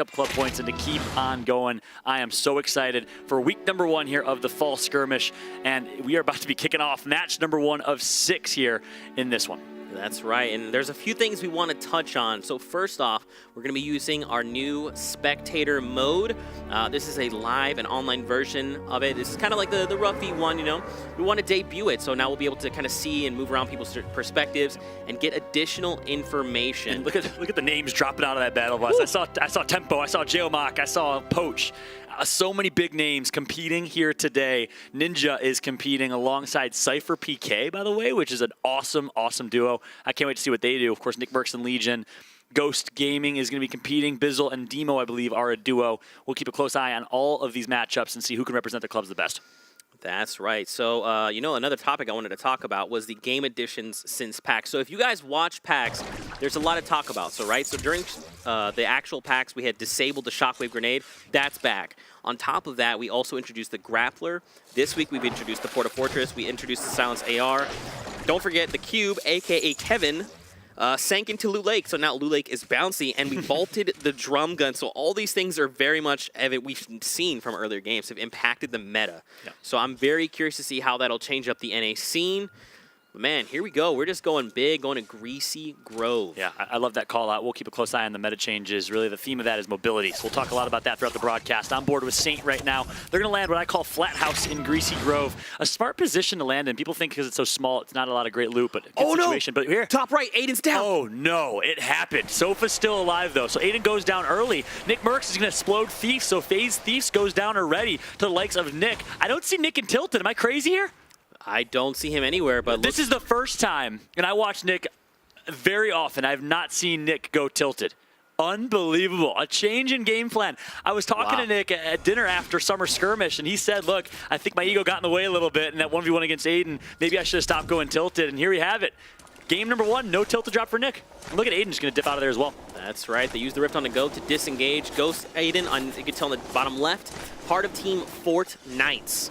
up club points and to keep on going. I am so excited for week number 1 here of the fall skirmish, and we are about to be kicking off match number 1 of 6 here in this one. That's right, and there's a few things we want to touch on. So first off, we're going to be using our new spectator mode. This is a live and online version of it. This is kind of like the roughy one, you know. We want to debut it, so now we'll be able to kind of see and move around people's perspectives and get additional information. And look at the names dropping out of that battle bus. I saw Tempo, I saw Geomock, I saw Poach. So many big names competing here today. Ninja is competing alongside Cypher PK, by the way, which is an awesome, awesome duo. I can't wait to see what they do. Of course, Nick Mercs and Legion. Ghost Gaming is going to be competing. Bizzle and Demo, I believe, are a duo. We'll keep a close eye on all of these matchups and see who can represent the clubs the best. That's right. So, you know, another topic I wanted to talk about was the game additions since PAX. So if you guys watch PAX, there's a lot to talk about. So, right, so during the actual PAX, we had disabled the Shockwave Grenade. That's back. On top of that, we also introduced the Grappler. This week, we've introduced the Porta Fortress. We introduced the Silence AR. Don't forget the Cube, a.k.a. Kevin, sank into Loot Lake, so now Loot Lake is bouncy, and we vaulted the drum gun. So all these things are very much, we've seen from earlier games, have impacted the meta. Yeah. So I'm very curious to see how that'll change up the NA scene. But man, here we go. We're just going big, going to Greasy Grove. Yeah, I love that call out. We'll keep a close eye on the meta changes. Really, the theme of that is mobility. So we'll talk a lot about that throughout the broadcast. On board with Saint right now. They're going to land what I call Flat House in Greasy Grove. A smart position to land in. People think because it's so small, it's not a lot of great loot, but good situation. No. But here, top right, Aiden's down. Oh no, it happened. Sofa's still alive though, so Aiden goes down early. Nick Mercs is going to explode Thief, so FaZe Thieves goes down already to the likes of Nick. I don't see Nick in Tilted. Am I crazy here? I don't see him anywhere, but this is the first time, and I watch Nick very often. I've not seen Nick go Tilted. Unbelievable. A change in game plan. I was talking to Nick at dinner after Summer Skirmish, and he said, look, I think my ego got in the way a little bit in that 1v1 against Aiden. Maybe I should have stopped going Tilted, and here we have it. Game number 1, no Tilted drop for Nick. And look at Aiden just going to dip out of there as well. That's right. They used the Rift on the go to disengage. Ghost Aiden, you can tell on the bottom left, part of Team Fortnite.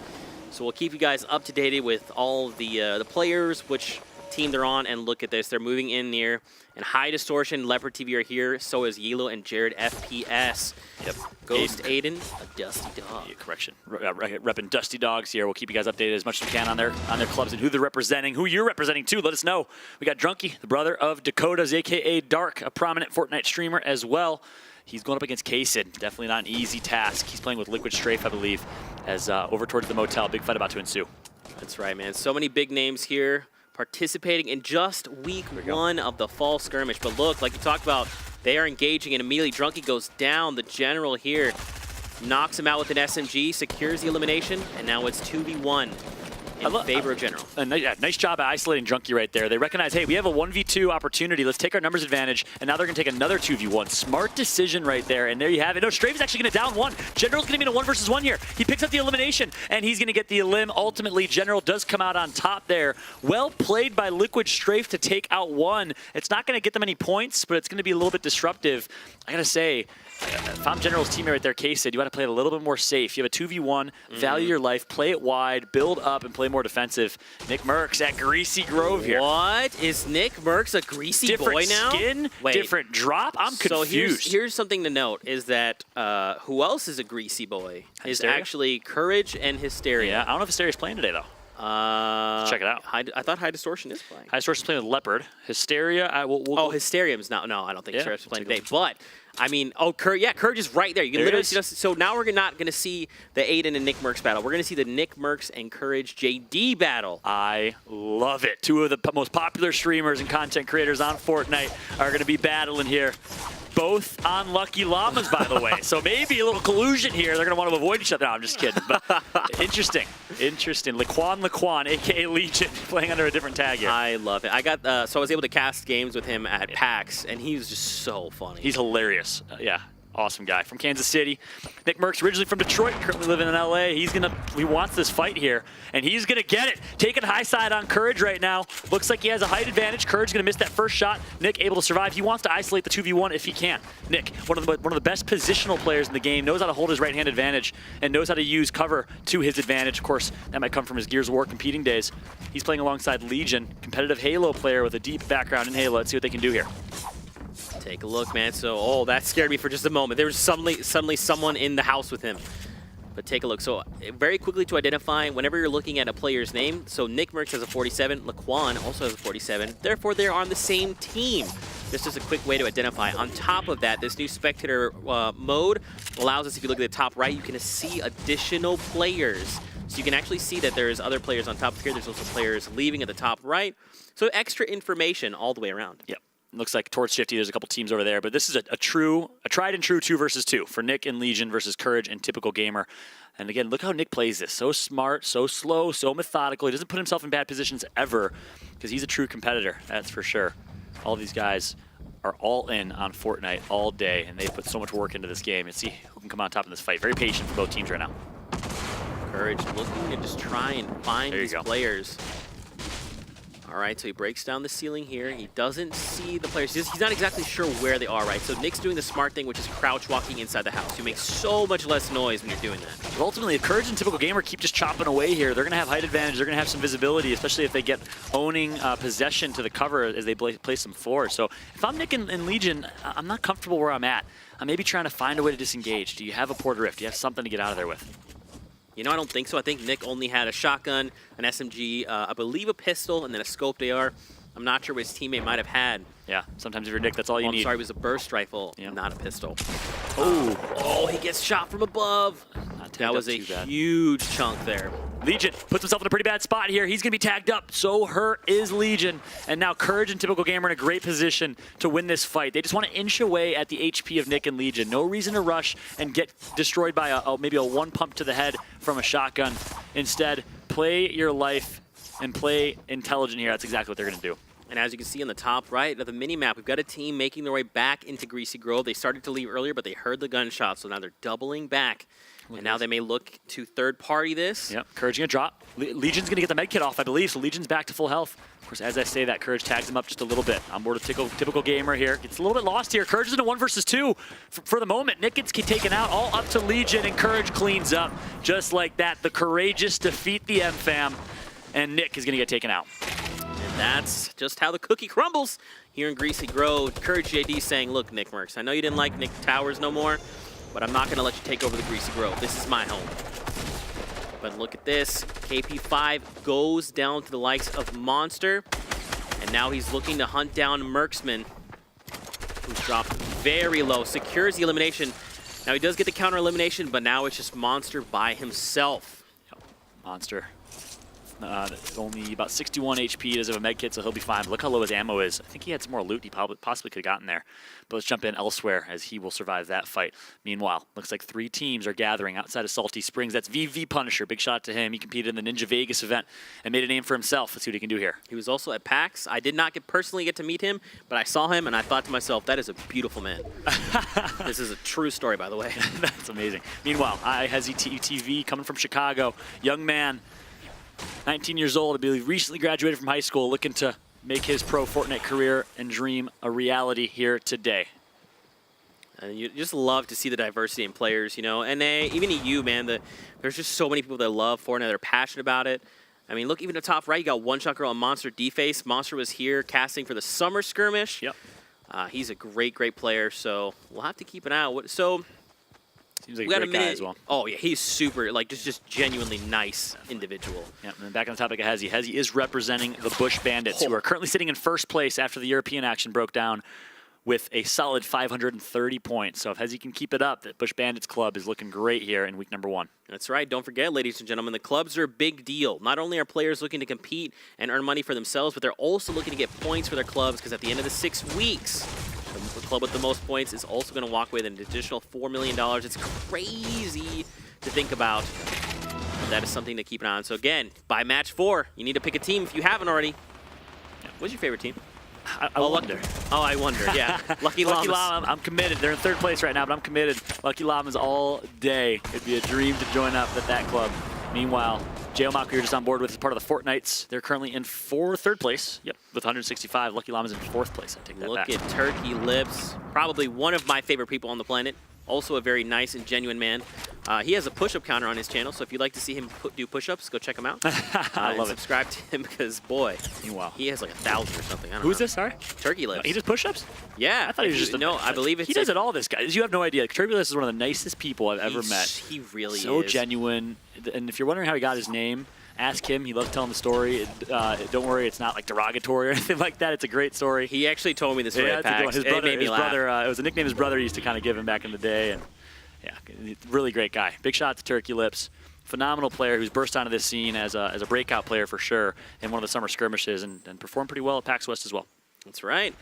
So we'll keep you guys up to date with all of the players, which team they're on, and look at this. They're moving in near, and High Distortion, Leopard TV are here. So is Yelo and Jared FPS. Yep. Ghost Aiden, a Dusty Dog. Yeah, correction. Repping Dusty Dogs here. We'll keep you guys updated as much as we can on their clubs and who they're representing, who you're representing too. Let us know. We got Drunky, the brother of Dakota's, a.k.a. Dark, a prominent Fortnite streamer as well. He's going up against Kaysid. Definitely not an easy task. He's playing with Liquid Strafe, I believe, as over towards the motel. Big fight about to ensue. That's right, man. So many big names here participating in just week 1 of the fall skirmish. But look, like you talked about, they are engaging, and immediately Drunky goes down. The general here knocks him out with an SMG, secures the elimination, and now it's 2v1. In favor of General. Nice job at isolating Drunky right there. They recognize, hey, we have a 1v2 opportunity. Let's take our numbers advantage. And now they're going to take another 2v1. Smart decision right there. And there you have it. No, Strafe is actually going to down 1. General's going to be in a 1 versus 1 here. He picks up the elimination, and he's going to get the elim. Ultimately, General does come out on top there. Well played by Liquid Strafe to take out 1. It's not going to get them any points, but it's going to be a little bit disruptive. I got to say, if I'm General's teammate right there, Case said, you got to play it a little bit more safe. You have a 2v1, value your life, play it wide, build up, and play more defensive. Nick Mercs at Greasy Grove here. What? Is Nick Mercs a Greasy boy now? Different skin, different drop? I'm confused. So here's something to note, is that who else is a Greasy boy? Is actually Courage and Hysteria. Yeah, I don't know if Hysteria's playing today, though. Let's check it out. I thought High Distortion is playing. High Distortion's playing with Leopard. Hysteria, Hysterium's not. No, I don't think Hysteria's playing today. But I mean, Courage is right there. You can literally see us. So now we're not going to see the Aiden and Nick Mercs battle. We're going to see the Nick Mercs and Courage JD battle. I love it. 2 of the most popular streamers and content creators on Fortnite are going to be battling here. Both on Lucky Llamas, by the way. So maybe a little collusion here. They're going to want to avoid each other. No, I'm just kidding. But interesting. Laquan, a.k.a. Legion, playing under a different tag here. I love it. So I was able to cast games with him at PAX, and he was just so funny. He's hilarious. Yeah. Awesome guy from Kansas City. Nick Mercs originally from Detroit, currently living in LA. He wants this fight here, and he's gonna get it. Taking high side on Courage right now. Looks like he has a height advantage. Courage gonna miss that first shot. Nick able to survive. He wants to isolate the 2v1 if he can. Nick, one of the best positional players in the game, knows how to hold his right hand advantage and knows how to use cover to his advantage. Of course, that might come from his Gears of War competing days. He's playing alongside Legion, competitive Halo player with a deep background in Halo. Let's see what they can do here. Take a look, man. So, oh, that scared me for just a moment. There was suddenly someone in the house with him. But take a look. So, very quickly to identify, whenever you're looking at a player's name, so Nick Merckx has a 47, Laquan also has a 47. Therefore, they're on the same team. This is a quick way to identify. On top of that, this new spectator mode allows us, if you look at the top right, you can see additional players. So you can actually see that there's other players on top here. There's also players leaving at the top right. So extra information all the way around. Yep. Looks like towards Shifty, there's a couple teams over there, but this is a tried and true 2 versus 2 for Nick and Legion versus Courage and Typical Gamer. And again, look how Nick plays this. So smart, so slow, so methodical. He doesn't put himself in bad positions ever because he's a true competitor, that's for sure. All these guys are all in on Fortnite all day, and they've put so much work into this game. And see who can come on top in this fight. Very patient for both teams right now. Courage looking to just try and find these players. All right, so he breaks down the ceiling here. He doesn't see the players. He's not exactly sure where they are, right? So Nick's doing the smart thing, which is crouch walking inside the house. You make so much less noise when you're doing that. But ultimately, if Courage and Typical Gamer keep just chopping away here, they're going to have height advantage. They're going to have some visibility, especially if they get owning possession to the cover as they place some floors. So if I'm Nick and Legion, I'm not comfortable where I'm at. I'm maybe trying to find a way to disengage. Do you have a Porter Rift? Do you have something to get out of there with? You know, I don't think so. I think Nick only had a shotgun, an SMG, I believe a pistol, and then a scoped AR. I'm not sure what his teammate might have had. Yeah, sometimes if you're Nick, that's all you need. I'm sorry, it was a burst rifle, not a pistol. Oh, he gets shot from above. That was a huge chunk there. Legion puts himself in a pretty bad spot here. He's going to be tagged up. So hurt is Legion. And now Courage and Typical Gamer in a great position to win this fight. They just want to inch away at the HP of Nick and Legion. No reason to rush and get destroyed by maybe a one pump to the head from a shotgun. Instead, play your life and play intelligent here. That's exactly what they're going to do. And as you can see on the top right of the mini-map, we've got a team making their way back into Greasy Grove. They started to leave earlier, but they heard the gunshot, so now they're doubling back. And now they may look to third-party this. Yep, Courage going to drop. Legion's going to get the med kit off, I believe, so Legion's back to full health. Of course, as I say that, Courage tags him up just a little bit. On board with Typical Gamer here. Gets a little bit lost here. Courage is in a 1 versus 2 for the moment. Nick gets taken out, all up to Legion, and Courage cleans up. Just like that, the Courageous defeat the M-Fam, and Nick is going to get taken out. And that's just how the cookie crumbles here in Greasy Grove. Courage JD saying, look, Nick Merckx, I know you didn't like Nick Towers no more, but I'm not going to let you take over the Greasy Grove. This is my home. But look at this. KP5 goes down to the likes of Monster, and now he's looking to hunt down Mercksman, who's dropped very low, secures the elimination. Now he does get the counter elimination, but now it's just Monster by himself. Yep. Monster. Only about 61 HP, does have a med kit, so he'll be fine. But look how low his ammo is. I think he had some more loot he possibly could have gotten there. But let's jump in elsewhere as he will survive that fight. Meanwhile, looks like 3 teams are gathering outside of Salty Springs. That's VV Punisher. Big shot to him. He competed in the Ninja Vegas event and made a name for himself. Let's see what he can do here. He was also at PAX. I did not personally get to meet him, but I saw him and I thought to myself, that is a beautiful man. This is a true story, by the way. That's amazing. Meanwhile, TV coming from Chicago. Young man. 19 years old, I believe, recently graduated from high school, looking to make his pro Fortnite career and dream a reality here today. And you just love to see the diversity in players, you know, and even EU, man, there's just so many people that love Fortnite, they're passionate about it. I mean, look, even at the top right, you got One Shot Girl and Monster Deface. Monster was here casting for the Summer Skirmish. Yep. He's a great player, so we'll have to keep an eye out. So, seems like a great guy as well. Oh, yeah, he's super, like, just genuinely nice individual. Yeah, and then back on the topic of Hezzy. Hezzy is representing the Bush Bandits, who are currently sitting in first place after the European action broke down with a solid 530 points. So if Hezzy can keep it up, the Bush Bandits club is looking great here in week number 1. That's right. Don't forget, ladies and gentlemen, the clubs are a big deal. Not only are players looking to compete and earn money for themselves, but they're also looking to get points for their clubs, because at the end of the 6 weeks, the club with the most points is also going to walk away with an additional $4 million. It's crazy to think about. But that is something to keep an eye on. So again, by match 4, you need to pick a team if you haven't already. What's your favorite team? I wonder. Oh, I wonder, yeah. Lucky Llamas. Lucky Llama, I'm committed. They're in 3rd place right now, but I'm committed. Lucky Llamas all day. It'd be a dream to join up at that club. Meanwhile, J.O. you're just on board with as part of the Fortnites. They're currently in 3rd place. Yep, with 165. Lucky Llama's in 4th place. I take that back. Look at Turkey Lips. Probably one of my favorite people on the planet. Also a very nice and genuine man. He has a push-up counter on his channel, so if you'd like to see him do push-ups, go check him out. I love and subscribe to him because, boy, Wow. he has like 1,000 or something. I don't know. Who's this? Sorry? Turkey Lips. He does push-ups? Yeah. I thought he was just No, I believe it's... He does it all, this guy. You have no idea. Turkey Lips is one of the nicest people I've ever met. He really is. So genuine. And if you're wondering how he got his name, ask him. He loves telling the story. Don't worry, it's not like derogatory or anything like that. It's a great story. He actually told me this story at that's a good one. PAX. His It brother, made me laugh. it was a nickname his brother used to kind of give him back in the day. And yeah, really great guy. Big shout out to Turkey Lips. Phenomenal player who's burst onto this scene as a breakout player for sure in one of the summer skirmishes and performed pretty well at PAX West as well. That's right.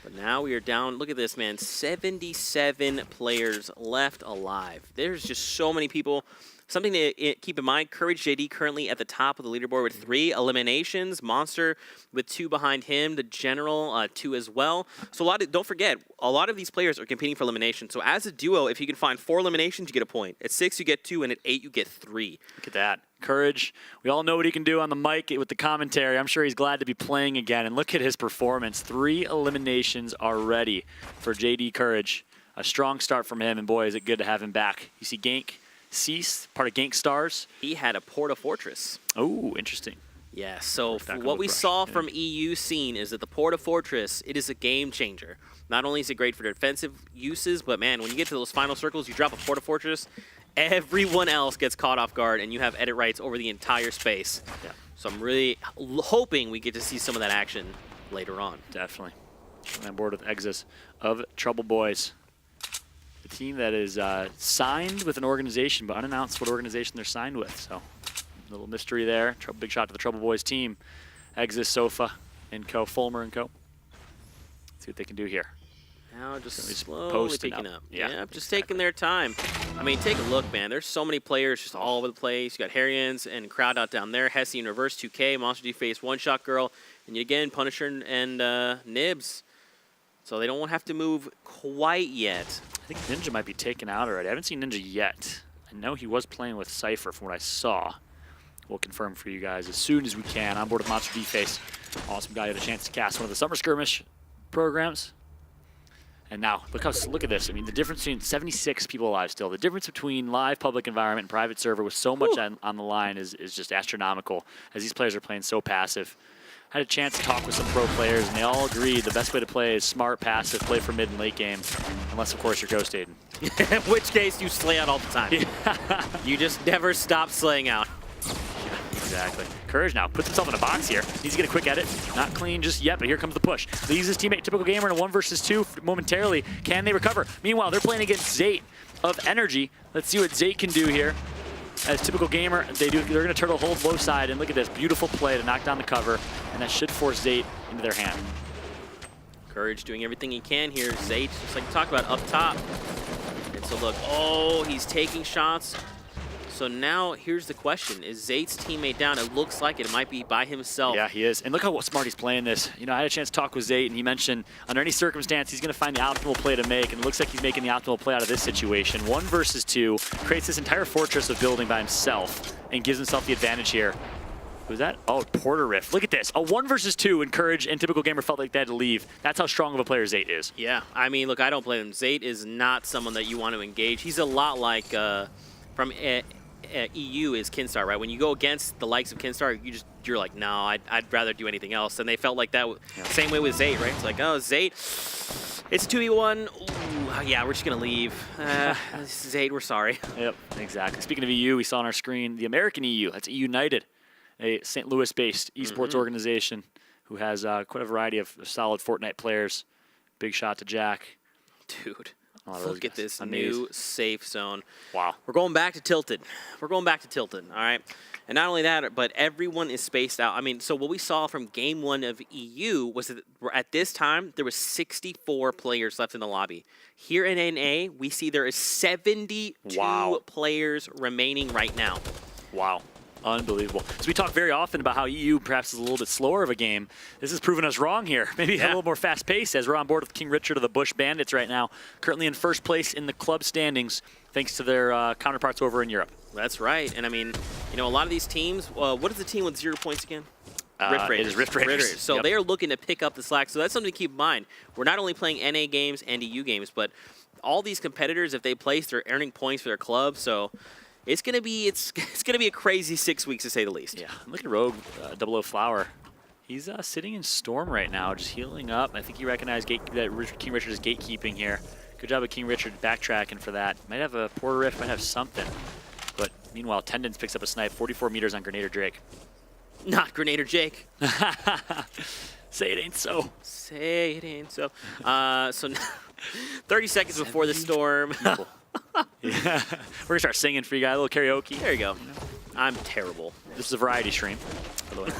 But now we are down. Look at this, man. 77 players left alive. There's just so many people. Something to keep in mind, Courage JD currently at the top of the leaderboard with 3 eliminations. Monster with 2 behind him. The General, 2 as well. So don't forget, a lot of these players are competing for elimination. So as a duo, if you can find 4 eliminations, you get a point. At 6, you get 2, and at 8, you get 3. Look at that. Courage. We all know what he can do on the mic with the commentary. I'm sure he's glad to be playing again. And look at his performance. 3 eliminations already for JD Courage. A strong start from him, and boy, is it good to have him back. You see Gank Cease, part of Gank Stars. He had a Porta Fortress. Oh, interesting. Yeah, so what we saw from EU scene is that the Porta Fortress, it is a game changer. Not only is it great for defensive uses, but man, when you get to those final circles, you drop a Porta Fortress, everyone else gets caught off guard, and you have edit rights over the entire space. Yeah. So I'm really hoping we get to see some of that action later on. Definitely. I'm on board with Exis of Trouble Boys. The team that is signed with an organization, but unannounced what organization they're signed with. So, a little mystery there. Big shot to the Trouble Boys team. Exis, Sofa, and Co. Fulmer and Co. Let's see what they can do here. Now just slowly picking up. Yeah, just taking their time. I mean, take a look, man. There's so many players just all over the place. You got Harrians and Crowd out down there. Hesse and Reverse 2K, Monster G Face, One Shot Girl, and again, Punisher and Nibs. So they don't have to move quite yet. I think Ninja might be taken out already. I haven't seen Ninja yet. I know he was playing with Cypher from what I saw. We'll confirm for you guys as soon as we can. On board with Monster D-Face. Awesome guy, had a chance to cast one of the Summer Skirmish programs. And now, look at this. I mean, the difference between 76 people alive still. The difference between live public environment and private server with so much on the line is just astronomical as these players are playing so passive. Had a chance to talk with some pro players, and they all agreed the best way to play is smart, passive, play for mid and late game, unless, of course, you're Ghost Aiden. In which case, you slay out all the time. Yeah. You just never stop slaying out. Yeah, exactly. Courage now puts himself in a box here. Needs to get a quick edit. Not clean just yet, but here comes the push. Leaves his teammate Typical Gamer in a 1 versus 2 momentarily. Can they recover? Meanwhile, they're playing against Zate of Energy. Let's see what Zate can do here. As Typical Gamer, they're going to turtle hold low side, and look at this beautiful play to knock down the cover, and that should force Zate into their hand. Courage doing everything he can here. Zate, just like we talked about, up top. And so look, oh, he's taking shots. So now here's the question. Is Zate's teammate down? It looks like it might be by himself. Yeah, he is. And look how smart he's playing this. You know, I had a chance to talk with Zate, and he mentioned under any circumstance, he's going to find the optimal play to make, and it looks like he's making the optimal play out of this situation. 1 versus 2, creates this entire fortress of building by himself, and gives himself the advantage here. Who's that? Oh, Porter Rift. Look at this. A 1 versus 2, and Courage and Typical Gamer felt like they had to leave. That's how strong of a player Zate is. Yeah, I mean, look, I don't blame him. Zate is not someone that you want to engage. He's a lot like from EU is Kinstar, right? When you go against the likes of Kinstar, you're like, no, I'd rather do anything else. And they felt like that. Yeah. Same way with Zate, right? It's like, oh, Zate, it's 2v1. Ooh, yeah, we're just gonna leave. Zate, we're sorry. Yep, exactly. Speaking of EU, we saw on our screen the American EU. That's United, a St. Louis-based esports organization who has quite a variety of solid Fortnite players. Big shot to Jack. Dude. Look at this new safe zone. Wow. We're going back to Tilted. We're going back to Tilted, all right? And not only that, but everyone is spaced out. I mean, so what we saw from Game 1 of EU was that at this time, there was 64 players left in the lobby. Here in NA, we see there is 72 players remaining right now. Wow. Unbelievable. So we talk very often about how EU perhaps is a little bit slower of a game. This has proven us wrong here. Maybe a little more fast pace as we're on board with King Richard of the Bush Bandits right now, currently in first place in the club standings thanks to their counterparts over in Europe. That's right. And I mean, you know, a lot of these teams, what is the team with 0 points again? Rift Raiders. It is Rift Raiders. So they are looking to pick up the slack. So that's something to keep in mind. We're not only playing NA games and EU games, but all these competitors, if they place, they're earning points for their club. So it's gonna be a crazy 6 weeks to say the least. Yeah, look at Rogue, Double O Flower. He's sitting in Storm right now, just healing up. I think he recognized that King Richard is gatekeeping here. Good job of King Richard backtracking for that. Might have a Porter Rift, might have something. But meanwhile, Tendence picks up a snipe, 44 meters on Grenader Drake. Not Grenader Jake. Say it ain't so. Say it ain't so. So 30 seconds before the storm. Yeah. We're gonna start singing for you guys, a little karaoke. There you go. I'm terrible. This is a variety stream, by the way.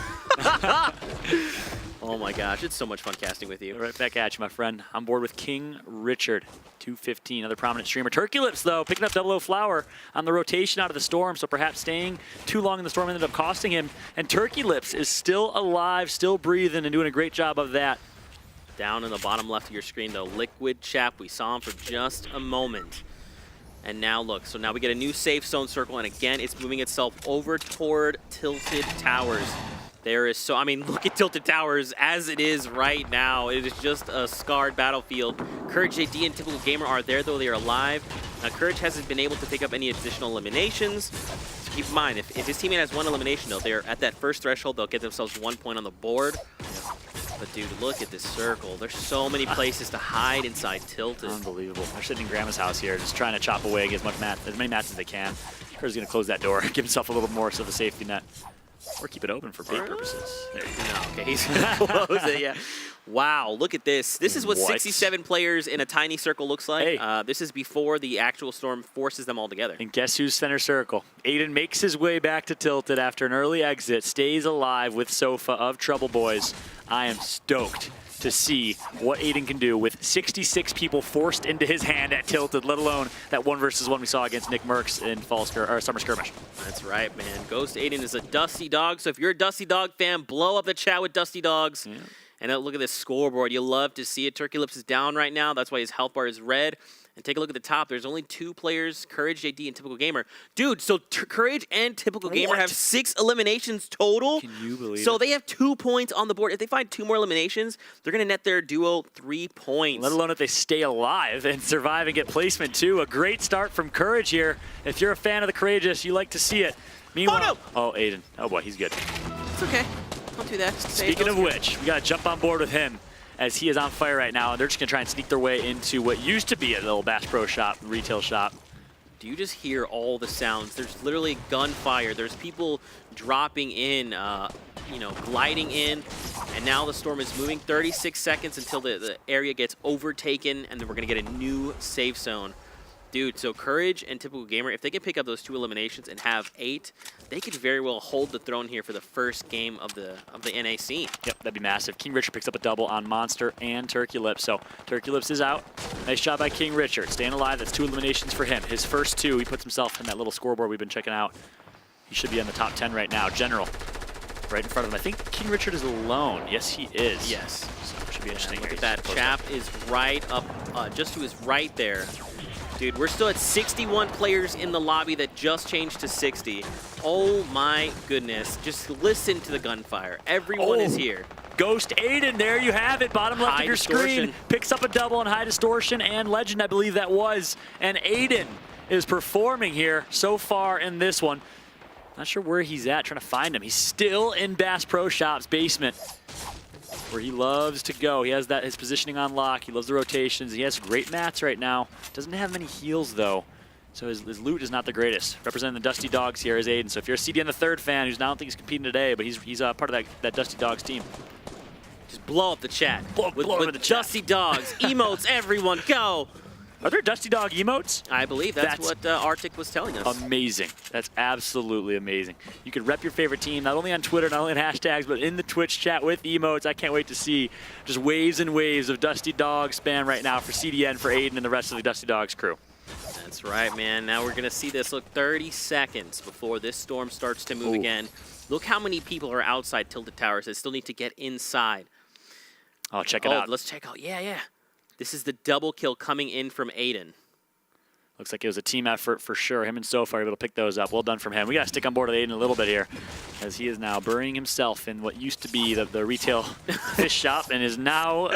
Oh my gosh, it's so much fun casting with you. Right back at you, my friend. I'm board with King Richard, 215, another prominent streamer. Turkey Lips, though, picking up Double O Flower on the rotation out of the storm, so perhaps staying too long in the storm ended up costing him. And Turkey Lips is still alive, still breathing, and doing a great job of that. Down in the bottom left of your screen, though, Liquid Chap, we saw him for just a moment. And now look, so now we get a new safe zone circle, and again, it's moving itself over toward Tilted Towers. There is so, I mean, look at Tilted Towers as it is right now. It is just a scarred battlefield. Courage JD and Typical Gamer are there, though they are alive. Now, Courage hasn't been able to pick up any additional eliminations. So keep in mind, if his teammate has one elimination, though, they're at that first threshold, they'll get themselves 1 point on the board. But dude, look at this circle. There's so many places to hide inside Tilted. Unbelievable. They're sitting in Grandma's house here, just trying to chop away, get as many mats as they can. Courage's gonna close that door, give himself a little more of a safety net. Or keep it open for bait purposes. There you go. No, okay, he's gonna close it, yeah. Wow, look at this. This is what 67 players in a tiny circle looks like. Hey. This is before the actual storm forces them all together. And guess who's center circle? Aiden makes his way back to Tilted after an early exit, stays alive with Sofa of Trouble Boys. I am stoked to see what Aiden can do with 66 people forced into his hand at Tilted, let alone that 1 versus 1 we saw against Nick Merckx in Summer Skirmish. That's right, man. Ghost Aiden is a Dusty Dog, so if you're a Dusty Dog fan, blow up the chat with Dusty Dogs. Yeah. And look at this scoreboard. You love to see it. Turkey Lips is down right now. That's why his health bar is red. And take a look at the top. There's only 2 players, Courage JD and Typical Gamer. Dude, so Courage and Typical Gamer have 6 eliminations total. Can you believe it? So they have 2 points on the board. If they find 2 more eliminations, they're going to net their duo 3 points. Let alone if they stay alive and survive and get placement, too. A great start from Courage here. If you're a fan of the Courageous, you like to see it. Meanwhile, oh, Aiden. Oh, boy, he's good. It's okay. Don't do that. Speaking of which, we got to jump on board with him as he is on fire right now, and they're just going to try and sneak their way into what used to be a little Bass Pro shop, retail shop. Do you just hear all the sounds? There's literally gunfire. There's people dropping in, gliding in, and now the storm is moving. 36 seconds until the area gets overtaken, and then we're going to get a new safe zone. Dude, so Courage and Typical Gamer, if they can pick up those 2 eliminations and have 8, they could very well hold the throne here for the first game of the NA scene. Yep, that'd be massive. King Richard picks up a double on Monster and Turkey Lips. So Turkey Lips is out. Nice job by King Richard. Staying alive, that's 2 eliminations for him. His first 2, he puts himself in that little scoreboard we've been checking out. He should be in the top 10 right now. General, right in front of him. I think King Richard is alone. Yes, he is. Yes. So should be interesting. Look at that. Chap is right up, just to his right there. Dude, we're still at 61 players in the lobby that just changed to 60. Oh my goodness. Just listen to the gunfire. Everyone is here. Ghost Aiden, there you have it. Bottom left of your screen. Picks up a double on High Distortion and Legend, I believe that was. And Aiden is performing here so far in this one. Not sure where he's at, trying to find him. He's still in Bass Pro Shop's basement, where he loves to go. He has his positioning on lock. He loves the rotations. He has great mats right now. Doesn't have many heals, though. So his loot is not the greatest. Representing the Dusty Dogs here is Aiden. So if you're a CDN the third fan, who's I don't think he's competing today, but he's part of that Dusty Dogs team. Just blow up the chat. Blow with the Dusty Dogs, emotes, everyone, go! Are there Dusty Dog emotes? I believe that's what Arctic was telling us. Amazing. That's absolutely amazing. You can rep your favorite team, not only on Twitter, not only in hashtags, but in the Twitch chat with emotes. I can't wait to see just waves and waves of Dusty Dog spam right now for CDN, for Aiden, and the rest of the Dusty Dogs crew. That's right, man. Now we're going to see this. Look, 30 seconds before this storm starts to move again. Look how many people are outside Tilted Towers that still need to get inside. Oh, check it out. Let's check out. Yeah. This is the double kill coming in from Aiden. Looks like it was a team effort for sure. Him and Sofa are able to pick those up. Well done from him. We got to stick on board with Aiden a little bit here. as he is now burying himself in what used to be the retail fish shop and is now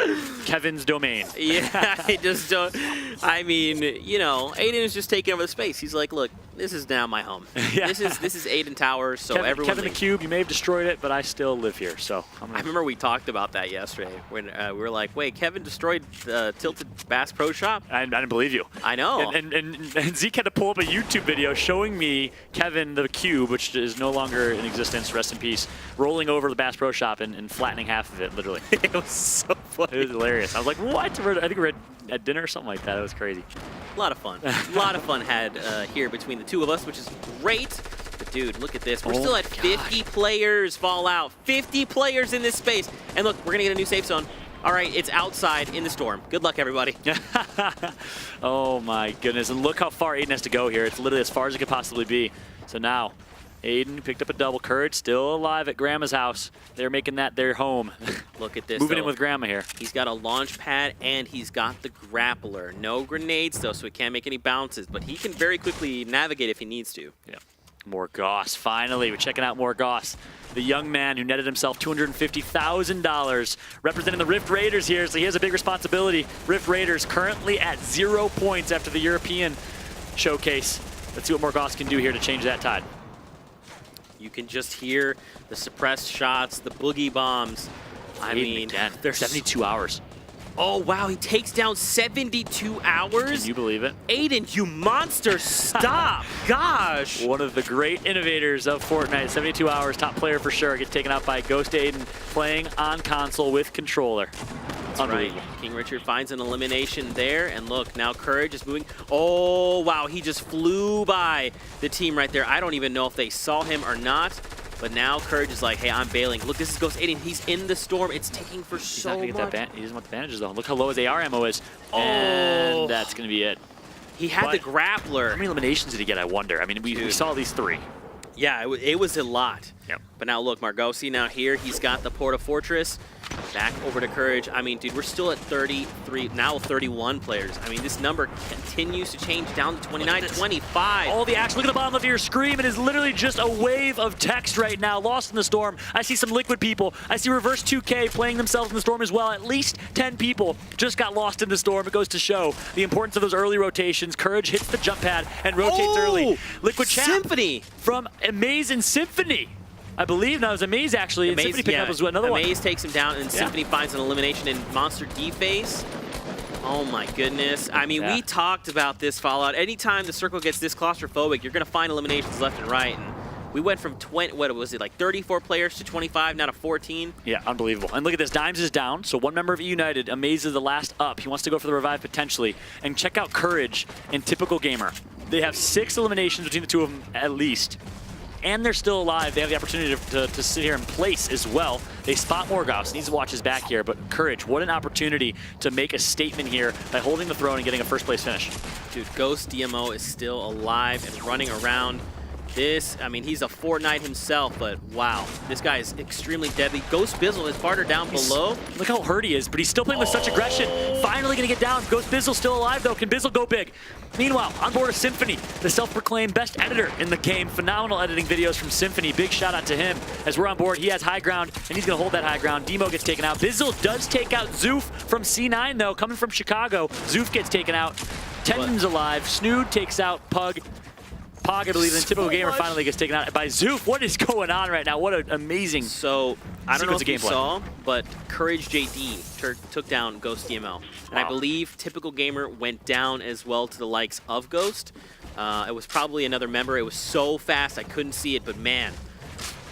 Kevin's domain. Yeah, I just don't. I mean, you know, Aiden is just taking over the space. He's like, look, this is now my home. Yeah. This is Aiden Towers. So Kevin the leaves. Cube, you may have destroyed it, but I still live here. So I remember we talked about that yesterday when we were like, wait, Kevin destroyed the Tilted Bass Pro Shop? I didn't believe you. I know. And Zeke had to pull up a YouTube video showing me Kevin the Cube, which is no longer in existence, rest in peace, rolling over the Bass Pro Shop and flattening half of it, literally. It was so funny. It was hilarious. I was like, what? I think we were at dinner or something like that. It was crazy. A lot of fun. A lot of fun had here between the two of us, which is great. But dude, look at this. We're still at 50 players Fallout. 50 players in this space. And look, we're going to get a new safe zone. All right, it's outside in the storm. Good luck, everybody. Oh, my goodness. And look how far Aiden has to go here. It's literally as far as it could possibly be. So now, Aiden picked up a double. Courage still alive at Grandma's house. They're making that their home. Look at this. Moving in with Grandma here. He's got a launch pad and he's got the grappler. No grenades, though, so he can't make any bounces. But he can very quickly navigate if he needs to. Yeah. More Goss. Finally, we're checking out more Goss. The young man who netted himself $250,000, representing the Rift Raiders here, so he has a big responsibility. Rift Raiders currently at 0 points after the European showcase. Let's see what more Goss can do here to change that tide. You can just hear the suppressed shots, the boogie bombs. I mean, there's 72 hours. Oh, wow, he takes down 72 hours? Can you believe it? Aiden, you monster, stop! Gosh! One of the great innovators of Fortnite, 72 hours, top player for sure, gets taken out by Ghost Aiden, playing on console with controller. That's right. King Richard finds an elimination there, and look, now Courage is moving. Oh, wow, he just flew by the team right there. I don't even know if they saw him or not. But now Courage is like, hey, I'm bailing. Look, this is Ghost Aiden. He's in the storm. It's taking for so much. He's not going to get that he doesn't want the bandages, though. Look how low his AR ammo is. Oh. And that's going to be it. He had the grappler. How many eliminations did he get, I wonder? I mean, we saw these 3. Yeah, it was a lot. Yep. But now look, Margosi now here. He's got the Porta Fortress. Back over to Courage. I mean, dude, we're still at 33, now 31 players. I mean, this number continues to change down to 29, 25. All the action. Look at the bottom left of your screen. It is literally just a wave of text right now, lost in the storm. I see some Liquid people. I see Reverse 2K playing themselves in the storm as well. At least 10 people just got lost in the storm. It goes to show the importance of those early rotations. Courage hits the jump pad and rotates early. Liquid Champ Symphony from Amaze and Symphony. I believe now it was Amaze actually, and Symphony picked up as another one. Amaze takes him down, and Symphony finds an elimination in Monster D-Phase. Oh my goodness. I mean, we talked about this Fallout. Anytime the circle gets this claustrophobic, you're going to find eliminations left and right. And we went from 20, what was it, like 34 players to 25, now to 14. Yeah, unbelievable. And look at this, Dimes is down, so one member of E United, Amaze is the last up. He wants to go for the revive potentially. And check out Courage and Typical Gamer. They have 6 eliminations between the two of them at least. And they're still alive. They have the opportunity to sit here and place as well. They spot Morgoth. Needs to watch his back here, but Courage, what an opportunity to make a statement here by holding the throne and getting a first place finish. Dude, Ghost DMO is still alive and running around. This, I mean, he's a Fortnite himself, but wow, this guy is extremely deadly. Ghost Bizzle, his partner down below. Look how hurt he is, but he's still playing with such aggression. Finally gonna get down. Ghost Bizzle still alive though. Can Bizzle go big? Meanwhile, on board of Symphony, the self-proclaimed best editor in the game. Phenomenal editing videos from Symphony. Big shout out to him. As we're on board, he has high ground, and he's gonna hold that high ground. Demo gets taken out. Bizzle does take out Zoof from C9 though, coming from Chicago. Zoof gets taken out. Tenden's alive. Snood takes out Pug. Pog, I believe, and Typical Gamer finally gets taken out by Zoof. What is going on right now? What an amazing So, I don't know if you gameplay. saw, but Courage JD took down Ghost DML. And I believe Typical Gamer went down as well to the likes of Ghost. It was probably another member. It was so fast, I couldn't see it, but man,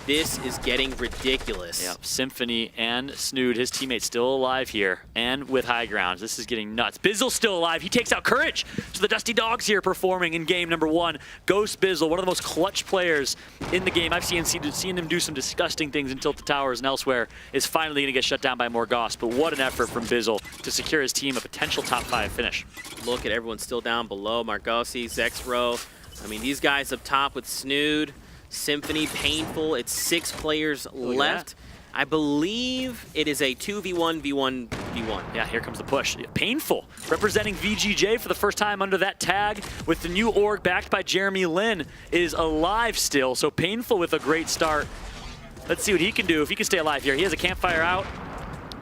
this is getting ridiculous. Yep, Symphony and Snood, his teammate, still alive here, and with high grounds. This is getting nuts. Bizzle's still alive. He takes out Courage. So the Dusty Dogs here performing in game number 1. Ghost Bizzle, one of the most clutch players in the game. I've seen him do some disgusting things in Tilted Towers and elsewhere, is finally going to get shut down by Morgoth. But what an effort from Bizzle to secure his team a potential top 5 finish. Look at everyone still down below. Margosi, Zexro. I mean, these guys up top with Snood. Symphony, Painful. It's 6 players left. I believe it is a 2v1, v1, v1. Yeah, here comes the push. Painful, representing VGJ for the first time under that tag with the new org backed by Jeremy Lin, is alive still. So Painful with a great start. Let's see what he can do if he can stay alive here. He has a campfire out.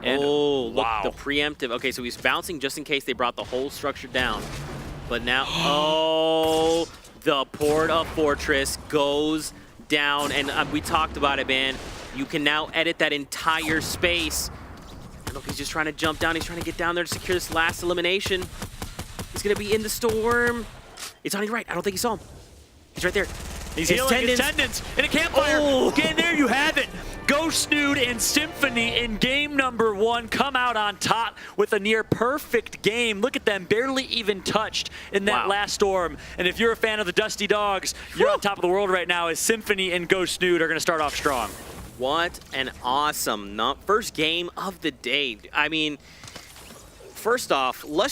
And oh, look, wow. the preemptive. Okay, so he's bouncing just in case they brought the whole structure down. But now, oh, the Porta Fortress goes down. And we talked about it, man. You can now edit that entire space. And look, he's just trying to jump down. He's trying to get down there to secure this last elimination. He's going to be in the storm. It's on your right. I don't think he saw him. He's right there. He's healing his tendons in a campfire. Oh. Again, there you have it. Ghost Snood and Symphony in game number 1 come out on top with a near perfect game. Look at them, barely even touched in that last storm. And if you're a fan of the Dusty Dogs, you're on top of the world right now as Symphony and Ghost Snood are going to start off strong. What an awesome first game of the day. I mean, first off, let's